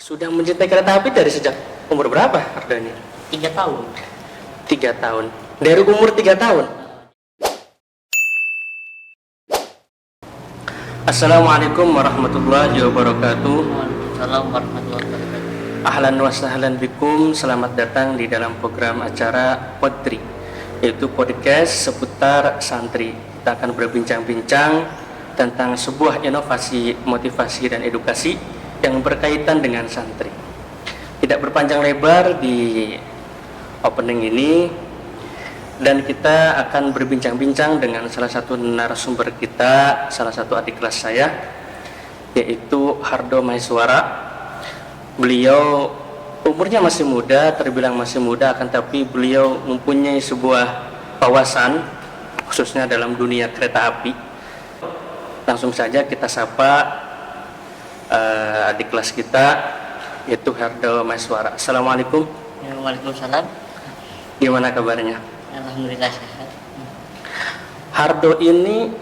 Sudah mencintai kereta api dari sejak umur berapa, Ardani? 3 tahun. 3 tahun. Dari umur 3 tahun. Assalamualaikum warahmatullahi wabarakatuh. Waalaikumsalam warahmatullahi wabarakatuh. Ahlan wa sahlan bikum. Selamat datang di dalam program acara Podri, yaitu podcast seputar santri. Kita akan berbincang-bincang tentang sebuah inovasi, motivasi, dan edukasi yang berkaitan dengan santri. Tidak berpanjang lebar di opening ini, dan kita akan berbincang-bincang dengan salah satu narasumber kita, salah satu adik kelas saya, yaitu Hardo Maheswara. Beliau umurnya masih muda, terbilang masih muda, akan tapi beliau mempunyai sebuah wawasan khususnya dalam dunia kereta api. Langsung saja kita sapa adik kelas kita, yaitu Hardo Maheswara. Assalamualaikum. Ya, waalaikumsalam. Gimana kabarnya? Alhamdulillah sehat. Hardo ini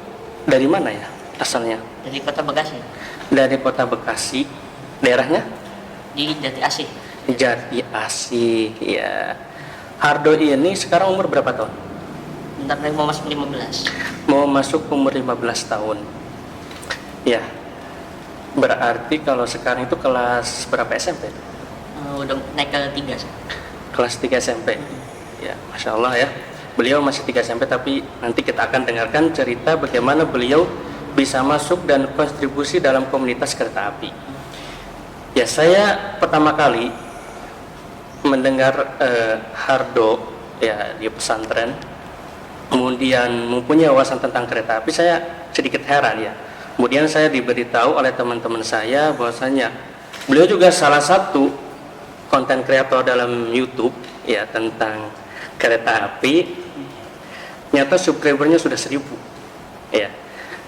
dari mana ya asalnya? Dari kota Bekasi. Dari kota Bekasi. Daerahnya? Di Jati Asih. Jati Asih, ya. Hardo ini sekarang umur berapa tahun? Bentar lagi mau masuk 15. Mau masuk umur 15 tahun. Ya. Berarti kalau sekarang itu kelas berapa SMP? Udah naik ke 3. Kelas 3 SMP. Ya, Masya Allah ya. Beliau masih 3 SMP, tapi nanti kita akan dengarkan cerita bagaimana beliau bisa masuk dan kontribusi dalam komunitas kereta api. Ya, saya pertama kali mendengar Hardo ya di pesantren, kemudian mempunyai wawasan tentang kereta api, saya sedikit heran ya. Kemudian saya diberitahu oleh teman-teman saya bahwasanya beliau juga salah satu konten kreator dalam YouTube ya tentang kereta api. Nyata subscribernya sudah 1.000 ya.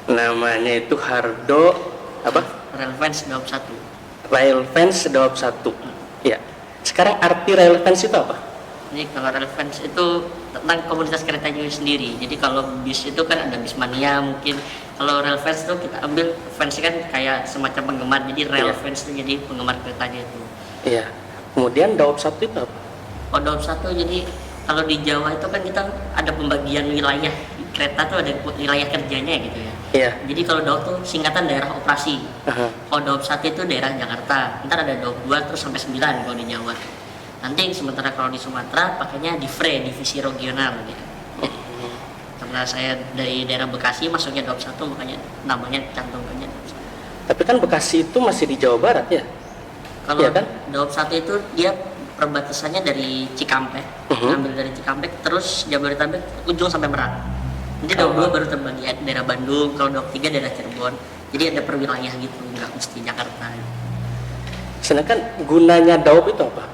Namanya itu Hardo apa? Relevance 21. Railfans 21 ya. Sekarang arti Railfans itu apa? Jadi kalau relevance itu tentang komunitas keretanya sendiri. Jadi kalau bis itu kan ada bis mania mungkin. Kalau relevance itu kita ambil fans kan kayak semacam penggemar. Jadi relevance itu jadi penggemar keretanya itu. Iya. Kemudian Daop 1 itu apa? Oh, Daop 1 jadi kalau di Jawa itu kan kita ada pembagian wilayah. Kereta tuh ada wilayah kerjanya gitu ya. Iya. Jadi kalau Daop tuh singkatan daerah operasi. Aha. Kalau Daop 1 itu daerah Jakarta. Ntar ada Daop 2 terus sampai 9 kalau di Jawa. Nanti sementara kalau di Sumatera pakainya DIFRE, divisi regional gitu. Karena saya dari daerah Bekasi masuknya Daop 1 makanya namanya cantumkannya Daop 1. Tapi kan Bekasi itu masih di Jawa Barat ya? Kalau Iya kan? Daop 1 itu dia perbatasannya dari Cikampek, ngambil dari Cikampek terus Jabodetabek ujung sampai Merak. Nanti Daop 2 baru terbagi daerah Bandung, kalau Daop 3 daerah Cirebon. Jadi ada perwilayah gitu, nggak mesti Jakarta. Sedangkan gunanya Daop itu apa?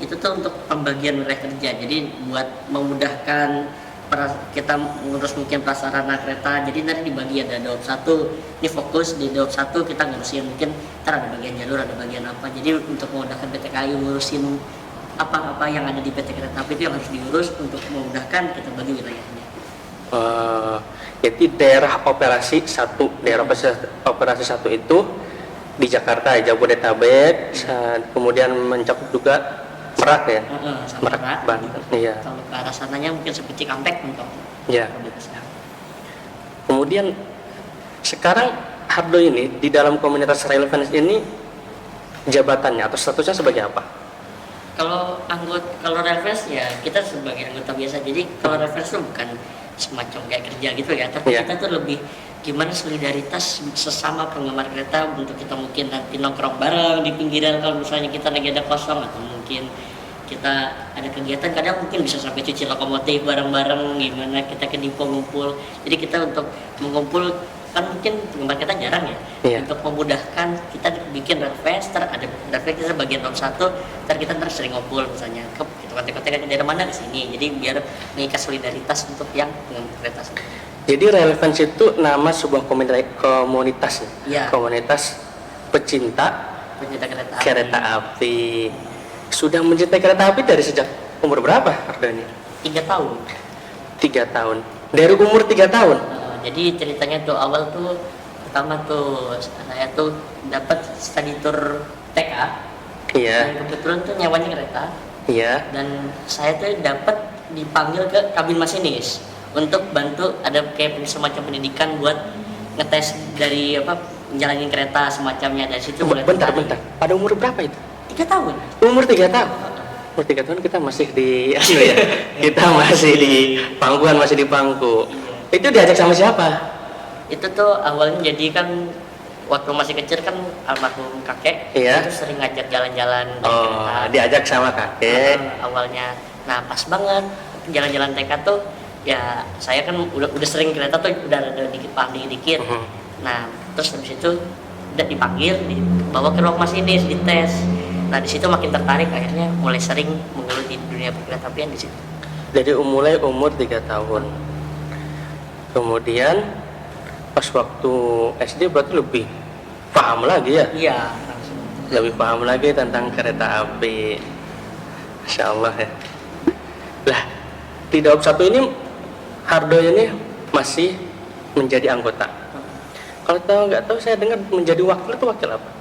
Itu tuh untuk pembagian wilayah kerja, jadi buat memudahkan kita ngurus mungkin prasarana kereta. Jadi nanti dibagi ada Daop 1, ini fokus di Daop 1 kita ngurusin mungkin ntar ada bagian jalur, ada bagian apa. Jadi untuk memudahkan PT KAI ngurusin apa-apa yang ada di PT Kereta Api itu yang harus diurus, untuk memudahkan kita bagi wilayahnya. Jadi daerah operasi 1, daerah operasi 1 itu di Jakarta, Jabodetabek, kemudian mencakup juga Merak ya. Merak, Banten. Iya. Kalau ke arah sananya mungkin seperti Cikampek mentok. Ya. Kemudian sekarang Hardo ini di dalam komunitas Railfans ini jabatannya atau statusnya sebagai apa? Kalau reference ya kita sebagai anggota biasa. Jadi kalau reference itu bukan semacam kayak kerja gitu ya, tapi kita tuh lebih gimana solidaritas sesama penggemar kereta, untuk kita mungkin nanti nongkrong bareng di pinggiran kalau misalnya kita lagi ada kosong, atau mungkin kita ada kegiatan kadang mungkin bisa sampai cuci lokomotif bareng-bareng, gimana kita ke depo ngumpul. Jadi kita untuk mengumpul kan mungkin penggemar kita jarang ya, untuk memudahkan kita bikin reference, ada reference kita bagian Daop 1, kita sering ngumpul misalnya ke kontak-kontak daerah mana ke sini, jadi biar mengikat solidaritas untuk yang penggemar kereta sendiri. Jadi Railfans itu nama sebuah komunitas ya. Komunitas pecinta kereta api. Sudah mencintai kereta api dari sejak umur berapa, Ardani? 3 tahun. 3 tahun. Dari umur 3 tahun. Jadi ceritanya tuh awal tuh pertama tuh saya tuh dapat study tour TK Iya. Dan kebetulan tuh nyawanya kereta. Iya. Dan saya tuh dapat dipanggil ke kabin masinis untuk bantu ada kayak semacam pendidikan buat ngetes dari apa jalanin kereta semacamnya. Dari situ mulai Bentar. tertarik. Pada umur berapa itu? 3 tahun. Umur 3 tahun. Umur 3 tahun kita masih di kita masih di pangkuan, masih di pangku. Itu diajak sama siapa? Itu tuh awalnya jadi kan waktu masih kecil kan almarhum kakek Iya. itu sering ngajak jalan-jalan naik Oh, kereta. diajak sama kakek. Awalnya. Nah, pas banget jalan-jalan TK tuh ya saya kan udah sering kereta tuh udah ada dikit paham dikit. Mhm. Nah, terus habis itu udah dipanggil, dibawa ke ruang masinis, dites. Nah, di situ makin tertarik akhirnya mulai sering menggeluti dunia perkeretaapian di situ. Jadi mulai umur 3 tahun. Kemudian pas waktu SD berarti lebih paham lagi ya? Iya, langsung. Lebih paham lagi tentang kereta api. Masya Allah ya. Lah, di Daop 1 ini Hardo ini masih menjadi anggota. Kalau nggak tahu saya dengar menjadi wakil itu wakil apa?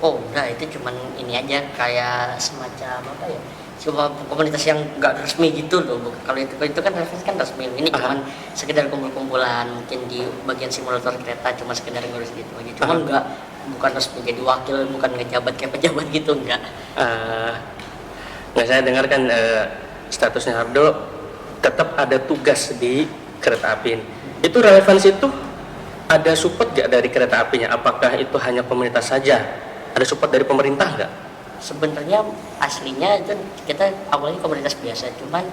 Oh, enggak, itu cuman ini aja kayak semacam apa ya? Cuma komunitas yang enggak resmi gitu loh. Kalau itu kan referensi kan resmi. Ini cuman sekedar kumpul-kumpulan, mungkin di bagian simulator kereta cuma sekedar ngurus gitu aja. Cuman enggak bukan resmi jadi wakil, bukan ngejabat kayak pejabat gitu, enggak. Nggak, saya dengar kan statusnya Hardo tetap ada tugas di kereta api ini. Itu relevansi itu ada support nggak dari kereta apinya? Apakah itu hanya komunitas saja? Ada support dari pemerintah nggak? Sebenarnya aslinya itu kita awalnya komunitas biasa, cuman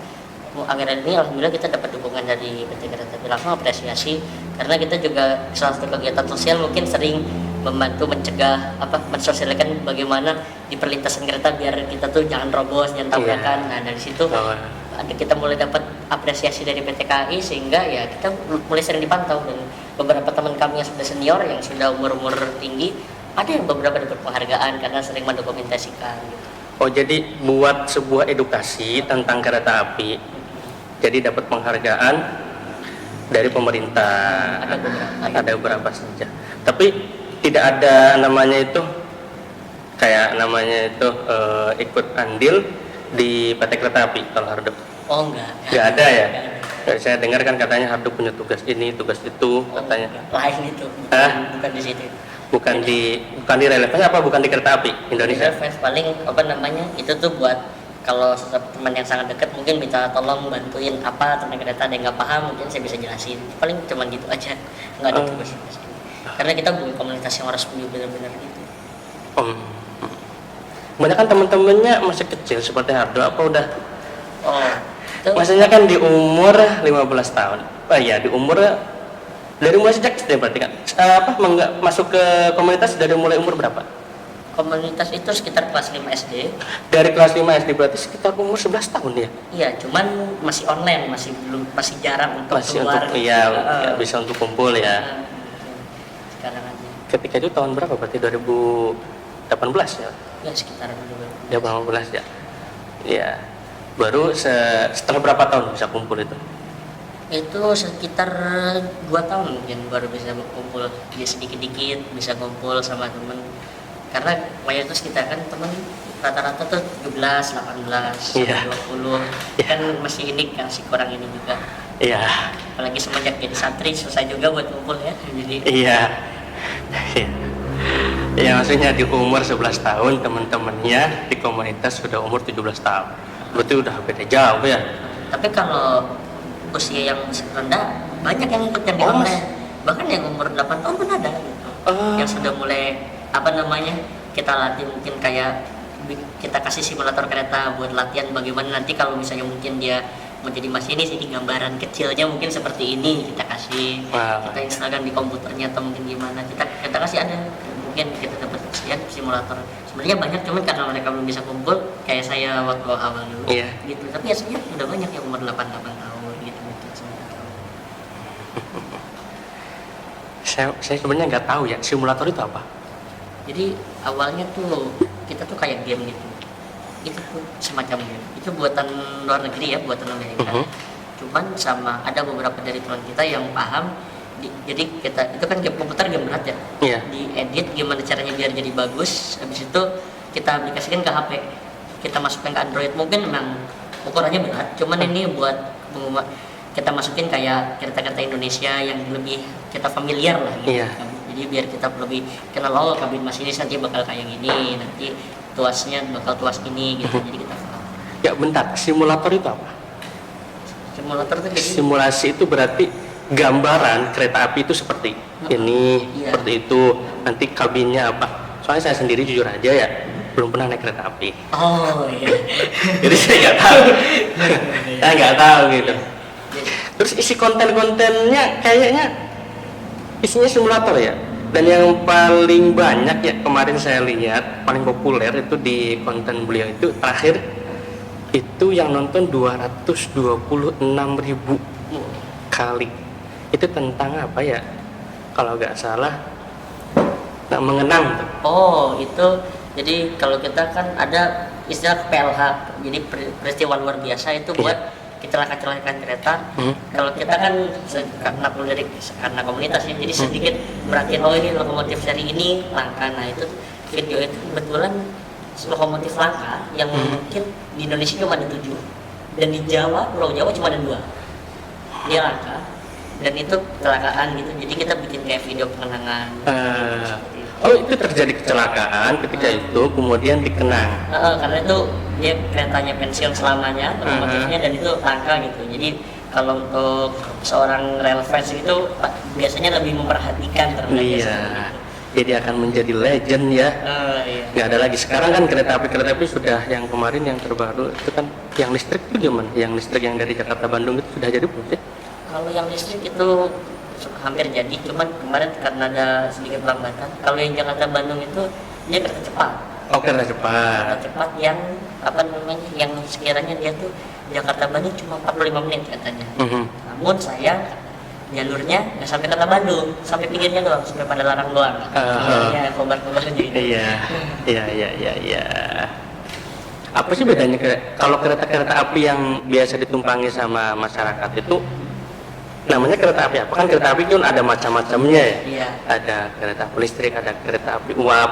anggaran ini alhamdulillah kita dapat dukungan dari PT Kereta Api, langsung apresiasi karena kita juga salah satu kegiatan sosial mungkin sering membantu mencegah mensosialisasikan bagaimana di perlintasan kereta biar kita tuh jangan robos, jangan tabrakan. Nah, dari situ kita mulai dapat apresiasi dari PT KAI sehingga ya kita mulai sering dipantau, dan beberapa teman kami yang sudah senior yang sudah umur tinggi ada yang beberapa dapat penghargaan karena sering mendokumentasikan gitu. Oh, jadi buat sebuah edukasi tentang kereta api, jadi dapat penghargaan dari pemerintah. Ada beberapa saja. Tapi tidak ada namanya itu kayak namanya itu ikut andil di PT Kereta Api kalau Hardo. Oh, enggak ada ya. Enggak ada. Saya dengar kan katanya Hardo punya tugas ini, tugas itu katanya. Lain itu. Bukan di situ. Bukan di relevansi apa, bukan di Kereta Api Indonesia. Fans paling itu tuh buat kalau teman yang sangat dekat mungkin minta tolong bantuin apa tentang kereta, ada yang nggak paham mungkin saya bisa jelasin, paling cuman gitu aja, nggak ada tugas karena kita bukan komunitas yang resmi benar-benar gitu. Banyak kan teman-temannya masih kecil seperti Hardo, apa udah? Itu Maksudnya kan di umur 15 tahun. Dari umur sejak SD berarti kan? Masuk ke komunitas dari mulai umur berapa? komunitas itu sekitar kelas 5 SD. Dari kelas 5 SD berarti sekitar umur 11 tahun ya? Iya, cuman masih online, masih jarang untuk keluar. Nggak bisa untuk kumpul ya. Sekarang aja. Ketika itu tahun berapa berarti 2018 ya? Ya sekitar 2018 ya. Iya. Baru setelah berapa tahun bisa kumpul itu? Itu sekitar 2 tahun mungkin baru bisa kumpul, ya sedikit-dikit bisa kumpul sama temen, karena mayoritas kita kan temen rata-rata tuh 17, 18, 20 kan masih ini kan, masih kurang ini juga. Iya. Apalagi semenjak jadi santri susah juga buat kumpul ya. Jadi iya. Ya maksudnya di umur 11 tahun teman-temannya di komunitas sudah umur 17 tahun. Berarti udah beda jauh ya. Tapi kalau usia yang rendah banyak yang ikut yang di online. Bahkan yang umur 8 tahun pun ada gitu. Yang sudah mulai kita latih, mungkin kayak kita kasih simulator kereta buat latihan bagaimana nanti kalau misalnya mungkin dia menjadi masinis, ini gambaran kecilnya mungkin seperti ini kita kasih. Kita installkan di komputernya atau mungkin gimana, kita kasih ada, mungkin kita dapat simulator. Sebenarnya banyak, cuman karena mereka belum bisa kumpul kayak saya waktu awal dulu gitu. Tapi aslinya udah banyak yang umur 8 tahun gitu mungkin 9 tahun. Saya sebenarnya nggak tahu ya simulator itu apa. Jadi awalnya tuh kita tuh kayak game gitu. Itu tuh semacam game. Itu buatan luar negeri ya, buatan Amerika. Cuman sama ada beberapa dari teman kita yang paham. Jadi kita itu kan game komputer, game berat ya. Diedit gimana caranya biar jadi bagus. Habis itu kita aplikasikan ke HP, kita masukkan ke Android. Mungkin memang ukurannya berat, cuman ini buat kita masukin kayak kereta-kereta Indonesia yang lebih kita familiar lah gitu. Iya. Jadi biar kita lebih kenal, oh kabin masinis nanti bakal kayak gini, nanti tuasnya bakal tuas ini gitu. Jadi kita kenal. Ya bentar, simulator itu apa? Simulator itu jadi Simulasi itu berarti gambaran kereta api itu seperti ini, Iya. seperti itu, nanti kabinnya apa. Soalnya saya sendiri jujur aja ya, belum pernah naik kereta api. oh iya. Jadi saya nggak tahu. Saya nggak tahu gitu. Terus isi konten-kontennya kayaknya isinya simulator ya. Dan yang paling banyak ya kemarin saya lihat paling populer itu di konten beliau itu terakhir itu yang nonton 226.000 kali. Itu tentang apa ya? Kalau nggak salah, nggak mengenang. Oh itu, jadi kalau kita kan ada istilah PLH, jadi peristiwa luar biasa itu buat kecelakaan kereta. Kalau kita kan karena komunitas ya, jadi sedikit merhatiin, oh ini lokomotif seri ini langka. Nah itu video itu kebetulan lokomotif langka yang mungkin di Indonesia cuma ada 7 dan di Jawa, Pulau Jawa cuma ada 2. Dia langka dan itu kecelakaan gitu. Jadi kita bikin kayak video pengenangan. Oh itu terjadi kecelakaan ketika itu kemudian dikenang. Karena itu dia keretanya pensiun selamanya lokomotifnya dan itu langka gitu. Jadi kalau untuk seorang rail fans itu biasanya lebih memperhatikan terhadap Iya. Jadi akan menjadi legend ya. Iya. Nggak ada lagi. Sekarang kan kereta api sudah yang kemarin yang terbaru itu kan yang listrik itu gimana? Yang listrik yang dari Jakarta Bandung itu sudah jadi belum sih? Kalau yang listrik itu hampir jadi, cuman kemarin karena ada sedikit pelambatan. Kalau yang Jakarta Bandung itu dia kereta cepat. Oh kereta cepat. Kereta cepat yang apa namanya? Yang sekiranya dia tuh Jakarta Bandung cuma 45 menit katanya. Namun sayang jalurnya nggak sampai Kota Bandung, sampai pinggirnya doang, sampai pada larang doang. Ya, kobar-kobar aja gitu. Iya. Apa sih bedanya kalau kereta-kereta api yang biasa ditumpangi sama masyarakat itu namanya kereta api apa? Kan kereta api kan ada macam-macamnya ya. Iya. Ada kereta api listrik, ada kereta api uap.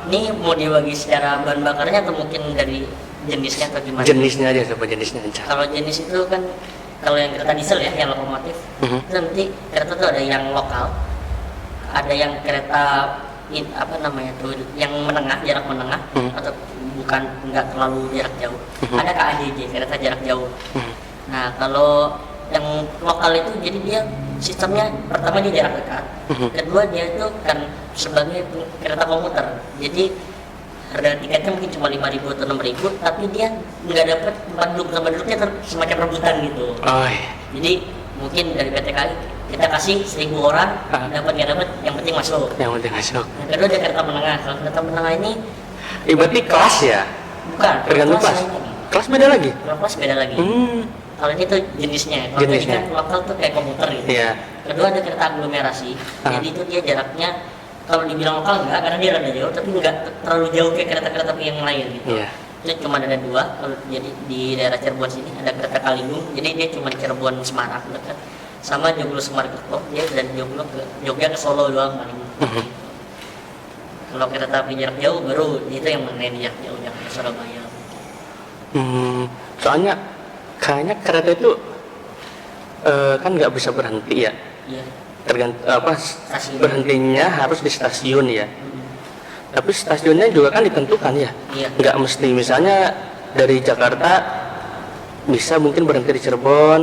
Ini mau dibagi secara bahan bakarnya atau mungkin dari jenisnya atau gimana? Jenisnya aja, coba jenisnya aja. Kalau jenis itu kan kalau yang kereta diesel ya, yang lokomotif, itu nanti kereta tuh ada yang lokal, ada yang kereta apa namanya tuh, yang menengah, jarak menengah, atau bukan nggak terlalu jarak jauh. Ada KAJJ, kereta jarak jauh. Nah kalau yang lokal itu jadi dia sistemnya pertama dia jarak dekat, kedua dia itu kan sebagai kereta komuter, jadi harga tiketnya mungkin cuma 5.000 atau 6.000, tapi dia nggak dapat tempat duduknya semacam rebutan gitu. Oh, iya. Jadi mungkin dari PT KAI kita kasih 1.000 orang, dapat nggak dapat, yang penting masuk. Yang penting masuk. Yang kedua ada kereta menengah. Kalau kereta menengah ini Berarti kelas ya? bukan Tergantung kelas. lain lagi. Kelas beda lagi? Kalau kelas beda lagi. Kalau ini tuh jenisnya. Kalau tadi Jenisnya. kan lokal tuh kayak komuter gitu. Iya. Kedua ada kereta aglomerasi. Jadi itu dia jaraknya kalau dibilang lokal enggak, karena dia rada jauh, tapi enggak terlalu jauh kayak kereta-kereta yang lain gitu. Iya. Itu cuma ada 2. Kalau jadi di daerah Cirebon sini ada kereta Kalibung. Jadi dia cuma Cirebon Semarang dekat. Sama Joglo Semarang dia dan Jogja ke Solo doang paling. Kalau kereta api jarak jauh baru itu yang mengenai jarak jauh Jakarta Surabaya. Soalnya kayaknya kereta itu kan nggak bisa berhenti ya. Iya. Stasiun. Berhentinya harus di stasiun ya. Tapi stasiunnya juga kan ditentukan ya. Iya. Nggak mesti misalnya dari Jakarta bisa mungkin berhenti di Cirebon,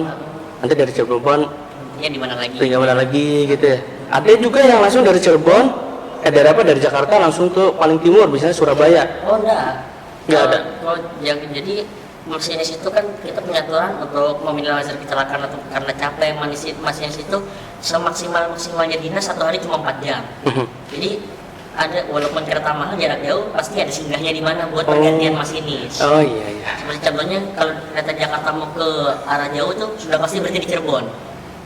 nanti dari Cirebon Iya di mana lagi? tinggal mana lagi gitu ya. Ada juga yang langsung dari Cirebon, dari Jakarta langsung ke paling timur, misalnya Surabaya. Oh enggak. Nggak ada. Kalau jadi masinis itu kan kita punya aturan untuk meminimalisir kecelakaan atau karena capek, masinis itu semaksimalnya dinas 1 hari cuma 4 jam. Jadi ada walaupun kereta mahal jarak jauh pasti ada singgahnya di mana buat pergantian masinis. Oh iya. Seperti contohnya kalau kereta Jakarta mau ke arah jauh tuh sudah pasti berhenti di Cirebon.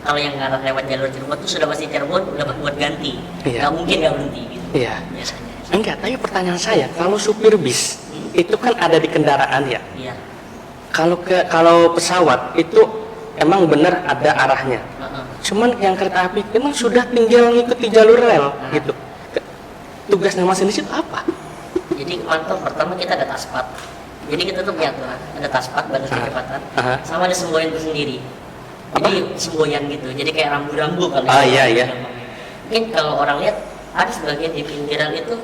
Kalau yang arah lewat jalur Cirebon tuh sudah pasti Cirebon udah buat ganti. Iya. Nggak mungkin nggak berhenti gitu. Iya. Biasanya. Enggak, tapi pertanyaan saya, kalau supir bis itu kan ada di kendaraan ya. Iya. Kalau pesawat itu emang benar ada arahnya. Cuman yang kereta api memang sudah tinggal ngikuti jalur rel gitu. Tugasnya masinis itu apa? Jadi mantap pertama kita ada taspat. Jadi kita tuh punya aturan, ada taspat batas kecepatan, sama ada semboyan tersendiri. Jadi semboyan gitu, jadi kayak rambu-rambu kalau iya. Mungkin kalau orang lihat ada sebagian di pinggiran itu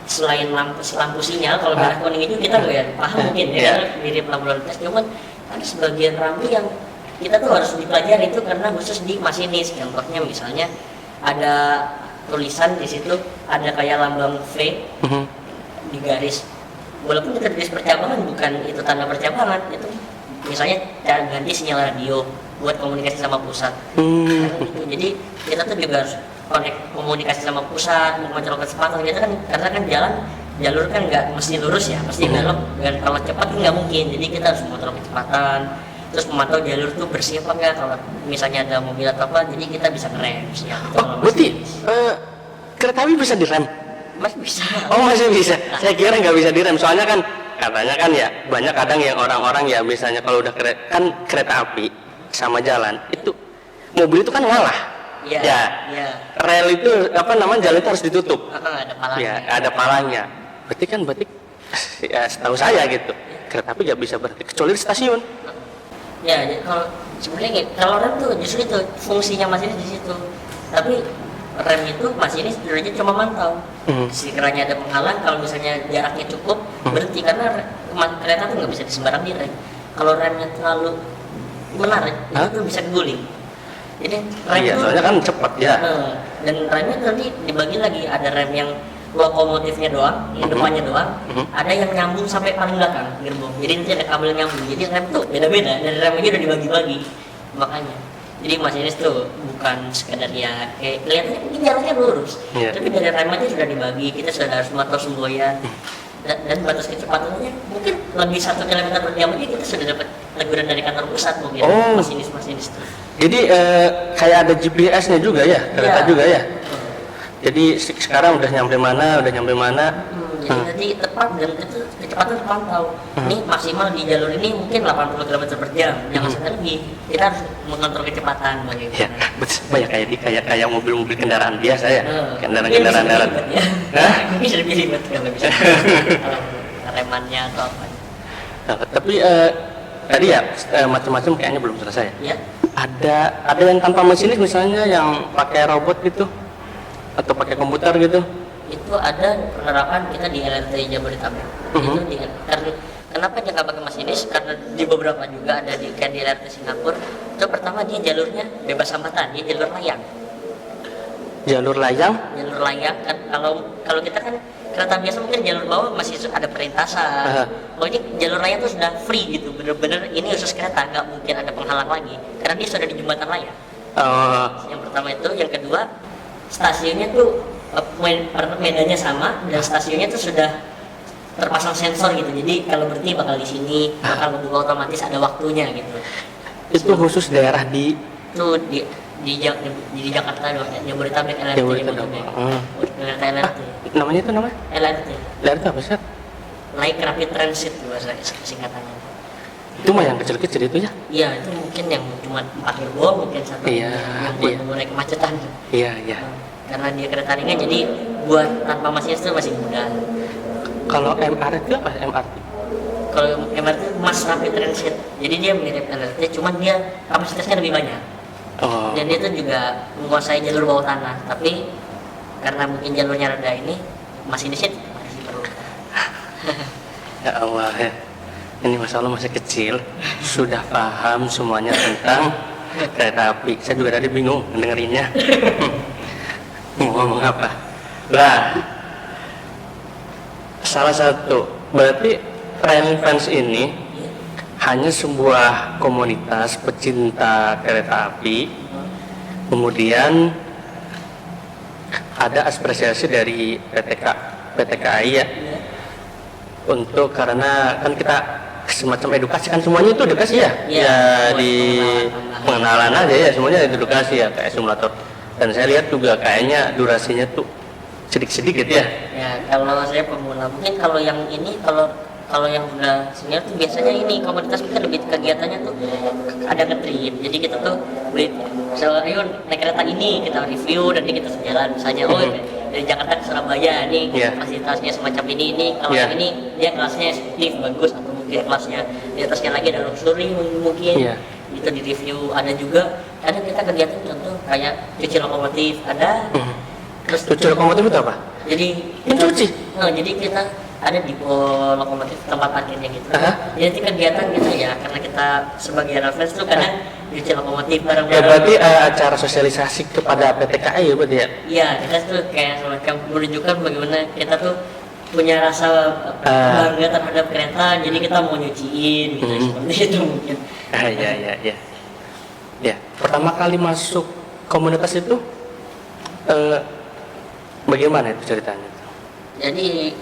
selain lampu sinyal, kalau merah kuning itu kita nggak paham mungkin ya mirip lampu lalu lintas, cuman ada sebagian rambu yang kita tuh harus dipelajari itu karena khusus di masinis. Contohnya misalnya ada tulisan di situ, ada kayak lambang V di garis, walaupun itu garis percabangan bukan itu tanda percabangan, itu misalnya cara ganti sinyal radio buat komunikasi sama pusat. Jadi kita tuh juga harus komunikasi sama pusat, mengontrol kecepatan gitu kan, karena kan jalur kan nggak mesti lurus ya, mesti belok, dan kalau cepat kan nggak mungkin. Jadi kita harus mengontrol kecepatan, terus memantau jalur tuh bersih apa enggak, kalau misalnya ada mobil atau apa, jadi kita bisa ngerem ya, gitu. Berarti kereta api bisa direm? Masih bisa. Oh masih bisa. Saya kira nggak bisa direm, soalnya kan katanya kan ya banyak kadang yang orang-orang ya misalnya kalau udah kereta api sama jalan itu mobil itu kan ngalah. Ya. Rel itu jalan itu harus ditutup. Ada palanya. Ya, ada palanya. Berarti ya setahu saya gitu. Kereta api nggak bisa berhenti kecuali di stasiun. Ya, kalau sebenarnya kalau rem tuh justru itu fungsinya masinis di situ. Tapi rem itu masinis sebenarnya cuma mantau. Sekiranya ada penghalang, kalau misalnya jaraknya cukup berhenti, karena kereta tuh nggak bisa disembarang direm. Kalau remnya terlalu menarik, itu bisa guling. Jadi rem itu soalnya kan cepat ya. Dan remnya nanti dibagi lagi, ada rem yang lokomotifnya doang, yang depannya doang, ada yang nyambung sampai paling belakang gerbong. Jadi nanti ada kabel nyambung. Jadi rem tuh beda-beda, dan remnya udah dibagi-bagi. Makanya jadi masinis tuh bukan sekedar ya kayak kelihatannya ini jalannya lurus, tapi dari rem aja sudah dibagi. Kita sudah harus memantau semboyan dan batas kecepatannya mungkin lebih 1 km per jam aja kita sudah dapat teguran dari kantor pusat mungkin. Masinis tuh. Jadi kayak ada GPS-nya juga ya, kereta juga ya. Jadi sekarang udah nyampe mana. Jadi nanti tepat dan itu kecepatan terpantau. Ini maksimal di jalur ini mungkin 80 km per jam, jangan sampai lebih. Kita harus mengontrol kecepatan bagaimana. Ya, kayak mobil-mobil kendaraan biasa ya, kendaraan darat. Bisa lebih ribet kalau bisa. Remannya atau apa. Tapi tadi ya macam-macam kayaknya belum selesai. Ya. Ada yang tanpa masinis misalnya yang pakai robot gitu atau pakai komputer gitu? Itu ada penerapan kita di LRT Jabodetabek. Itu kenapa dia nggak pakai masinis? Karena di beberapa juga ada di LRT Singapura. Itu pertama dia jalurnya bebas hambatan, dia jalur layang. Jalur layang Kan kalau kita kan kereta biasa mungkin jalur bawah masih ada perlintasan. Kalau ini jalur layang tuh sudah free gitu, bener-bener ini khusus kereta, nggak mungkin ada penghalang lagi karena dia sudah di jembatan layang. Yang pertama itu, yang kedua stasiunnya tuh medannya sama dan stasiunnya tuh sudah terpasang sensor gitu. Jadi kalau berhenti bakal di sini, bakal membuka otomatis ada waktunya gitu. Itu khusus daerah di Jakarta doang, Jabodetabek LRT. LRT. Namanya itu LRT. LRT apa sih? Light Rapid Transit bahasa singkatannya. Itu mah yang kecil-kecil itu ya? Iya, itu mungkin yang cuma 4 gerbong, mungkin satu yang buat mengurai kemacetan. Iya. Karena dia kereta ringan, jadi buat tanpa masinis itu masih mudah. Kalau MRT itu apa? MRT? Kalau MRT Mass Rapid Transit, jadi dia mirip LRT, cuman dia kapasitasnya lebih banyak. Dan dia tuh juga menguasai jalur bawah tanah, tapi karena mungkin jalurnya rendah ini, masinisnya masih perlu. Ya Allah ya. Ini masalah masih kecil, sudah paham semuanya tentang kereta api. Saya juga tadi bingung dengerinnya. Mau ngomong apa? Salah satu berarti Rail Fans ini hanya sebuah komunitas pecinta kereta api. Kemudian ada apresiasi dari PT KAI ya. Untuk karena kan kita semacam edukasi kan, semuanya itu edukasi ya. Di pengenalan aja ya, semuanya edukasi ya, kayak simulator. Dan saya lihat juga kayaknya durasinya tuh sedikit-sedikit ya. Ya, kalau saya pemula, mungkin kalau yang ini kalau yang udah senior tuh biasanya ini komunitas mungkin lebih kegiatannya tuh ada nge-trip. Jadi kita tuh ayo naik kereta ini, kita review dan kita sejalan misalnya dari Jakarta ke Surabaya nih Iya. fasilitasnya semacam ini kalau Iya. yang ini dia kelasnya eksekutif bagus atau mungkin kelasnya di atasnya lagi ada luxury mungkin Iya. itu di review. Ada juga ada kita kegiatan contoh kayak cuci lokomotif ada. Terus Cuci lokomotif itu apa? jadi Mencuci? jadi kita ada di lokomotif tempat parkirnya gitu. Aha. Jadi kegiatan gitu ya karena kita sebagai reference tuh kadang cuci lokomotif Ya bareng-bareng. berarti acara sosialisasi kepada PTKI ya berarti ya? Iya, kita tuh kayak semacam menunjukkan bagaimana kita tuh punya rasa bangga terhadap kereta, jadi kita mau nyuciin gitu, seperti itu mungkin. Ya. Ya, pertama kali masuk komunitas itu bagaimana itu ceritanya? Jadi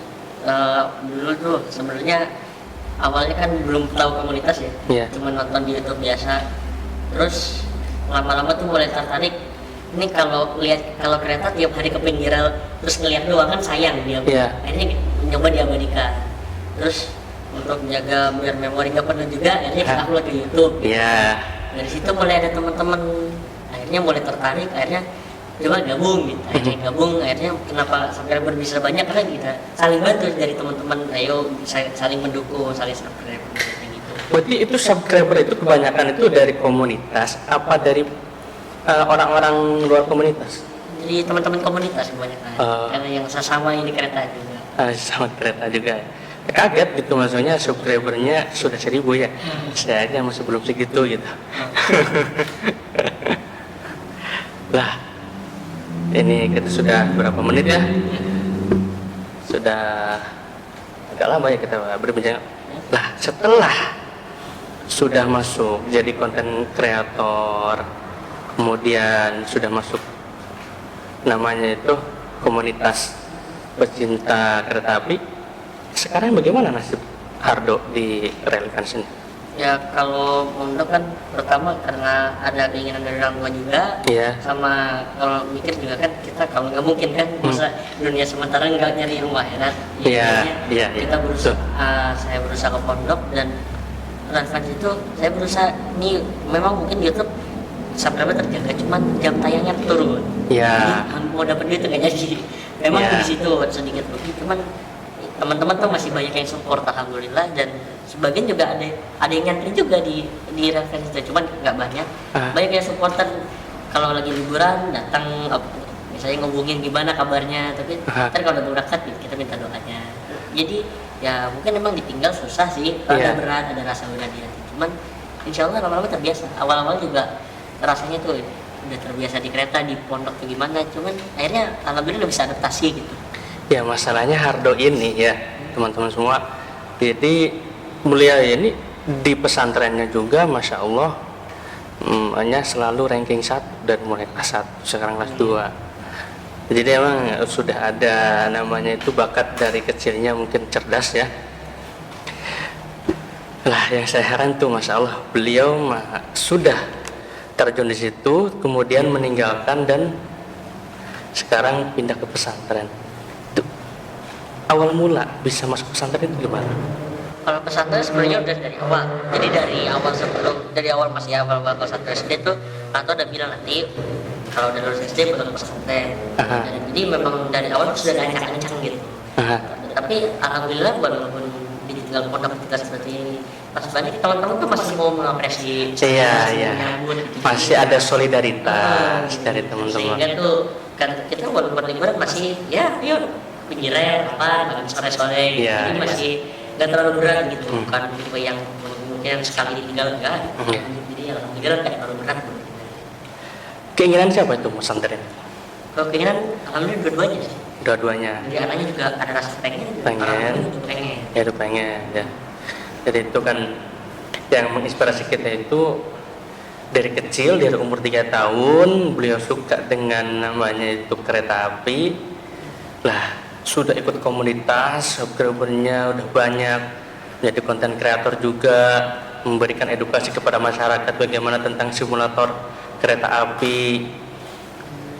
dulu tuh sebenarnya awalnya kan belum tahu komunitas ya, Iya. cuma nonton di YouTube biasa. Terus lama-lama tuh mulai tertarik. Ini kalau kereta tiap hari ke pinggir rel terus ngeliat doang kan sayang dia. Iya. Akhirnya nyoba diabadikan. Terus untuk menjaga biar memori nggak penuh juga, akhirnya kita upload ke YouTube. Ya. Dari situ mulai ada teman-teman, akhirnya mulai tertarik, akhirnya coba gabung gitu. Akhirnya gabung, akhirnya kenapa subscriber bisa banyak karena kita saling bantu dari teman-teman. Ayo saling mendukung, saling subscribe gitu. Berarti itu subscriber itu kebanyakan itu dari komunitas apa dari orang-orang luar komunitas? Jadi teman-teman komunitas kebanyakan, karena yang sesama ini kereta juga. Sama kereta juga. Kaget gitu maksudnya subscribernya sudah 1.000 ya. Saya aja masih belum segitu gitu. Lah, ini kita sudah berapa menit ya? Sudah agak lama ya kita berbincang. Lah, setelah sudah masuk jadi konten kreator, kemudian sudah masuk namanya itu komunitas pecinta kereta api. Sekarang bagaimana nasib Hardo di Relevance ini? Ya kalau mondok kan pertama karena ada keinginan dari orang tua juga, Iya. sama kalau mikir juga kan kita kalau nggak mungkin kan masa dunia sementara nggak nyari ilmu akhirat. Iya, iya, Kita iya. berusaha, saya berusaha ke pondok dan Relevance itu saya berusaha ini memang mungkin YouTube subscriber terjaga, cuman jam tayangnya turun. Iya. Jadi, mau dapat duit nggak jadi. Memang Iya. di situ sedikit rugi, cuman teman-teman tuh masih banyak yang support alhamdulillah, dan sebagian juga ada yang nyantri juga di referensi itu, cuman nggak banyak. Banyak yang supporter kalau lagi liburan datang misalnya ngomongin gimana kabarnya, tapi ntar kalau udah berangkat kita minta doanya. Jadi ya mungkin memang ditinggal susah sih, Iya. berat, ada rasa berat di hati, cuman insya Allah lama-lama terbiasa. Awal-awal juga rasanya tuh udah terbiasa di kereta, di pondok tuh gimana, cuman akhirnya alhamdulillah udah bisa adaptasi gitu. Ya masalahnya Hardo ini ya teman-teman semua. Jadi mulia ini di pesantrennya juga Masya Allah hanya selalu ranking 1 dari mulai kelas 1 sekarang kelas 2. Jadi emang sudah ada namanya itu bakat dari kecilnya, mungkin cerdas ya. Lah yang saya heran tuh Masya Allah beliau sudah terjun di situ kemudian meninggalkan dan sekarang pindah ke pesantren. Awal mula bisa masuk pesantren itu gimana? Kalau pesantren sebenarnya udah dari awal. Jadi dari awal masih awal pesantren SD tuh atau udah bilang nanti kalau udah lulus SD bakal ke pesantren. Jadi memang dari awal sudah ada kencang gitu. Tapi alhamdulillah walaupun ditinggal pondok kita seperti ini, pas balik teman-teman tuh masih mau mengapresiasi. Iya. Masih ada solidaritas dari teman-teman. Sehingga tuh kan kita walaupun liburan masih ya yuk pinggiran makan sore-sore. Iya. Jadi masih nggak terlalu berat gitu, bukan tipe yang mungkin sekali ditinggal enggak. Jadi alhamdulillah nggak terlalu berat. Keinginan siapa itu pesantren? Kalau keinginan alhamdulillah dua-duanya sih. Dua-duanya. Jadi anaknya juga ada rasa pengen. Pengen. Orang tua juga pengen. Ya itu pengen ya. Jadi itu kan yang menginspirasi kita itu dari kecil, dari umur 3 tahun beliau suka dengan namanya itu kereta api. Lah sudah ikut komunitas, subscribernya udah banyak, jadi konten kreator juga, memberikan edukasi kepada masyarakat bagaimana tentang simulator kereta api.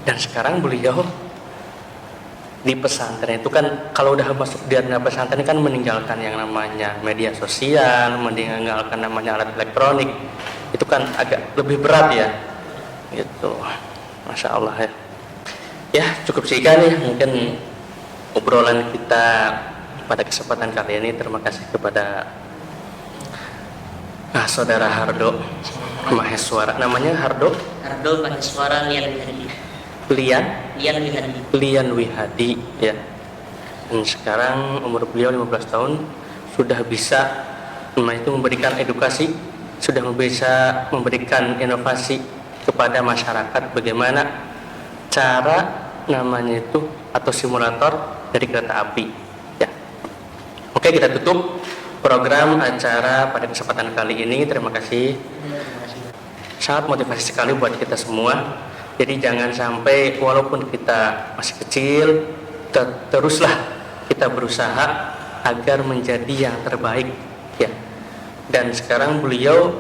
Dan sekarang beliau di pesantren itu kan kalau udah masuk di area pesantren kan meninggalkan yang namanya media sosial, meninggalkan namanya alat elektronik, itu kan agak lebih berat ya gitu. Masya Allah ya. Ya, cukup sekian ya mungkin obrolan kita pada kesempatan kali ini. Terima kasih kepada saudara Hardo Maheswara. Namanya Hardo Maheswara Lian Wihadi. Lian Wihadi ya. Dan sekarang umur beliau 15 tahun, sudah bisa itu memberikan edukasi, sudah bisa memberikan inovasi kepada masyarakat bagaimana cara namanya itu atau simulator dari kereta api ya. Oke, kita tutup program acara pada kesempatan kali ini. Terima kasih. Sangat motivasi sekali buat kita semua. Jadi jangan sampai walaupun kita masih kecil, teruslah kita berusaha agar menjadi yang terbaik ya. Dan sekarang beliau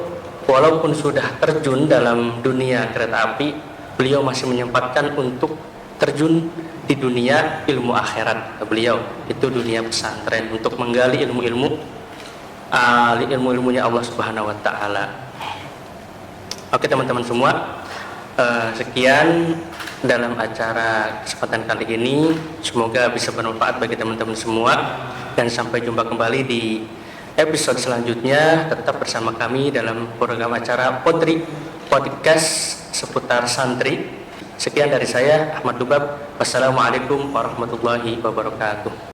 walaupun sudah terjun dalam dunia kereta api, beliau masih menyempatkan untuk terjun di dunia ilmu akhirat. Beliau itu dunia pesantren untuk menggali ilmunya Allah Subhanahu wa taala. Oke teman-teman semua, sekian dalam acara kesempatan kali ini. Semoga bisa bermanfaat bagi teman-teman semua, dan sampai jumpa kembali di episode selanjutnya. Tetap bersama kami dalam program acara Potri Podcast seputar santri. Sekian dari saya, Ahmad Dubab. Wassalamualaikum warahmatullahi wabarakatuh.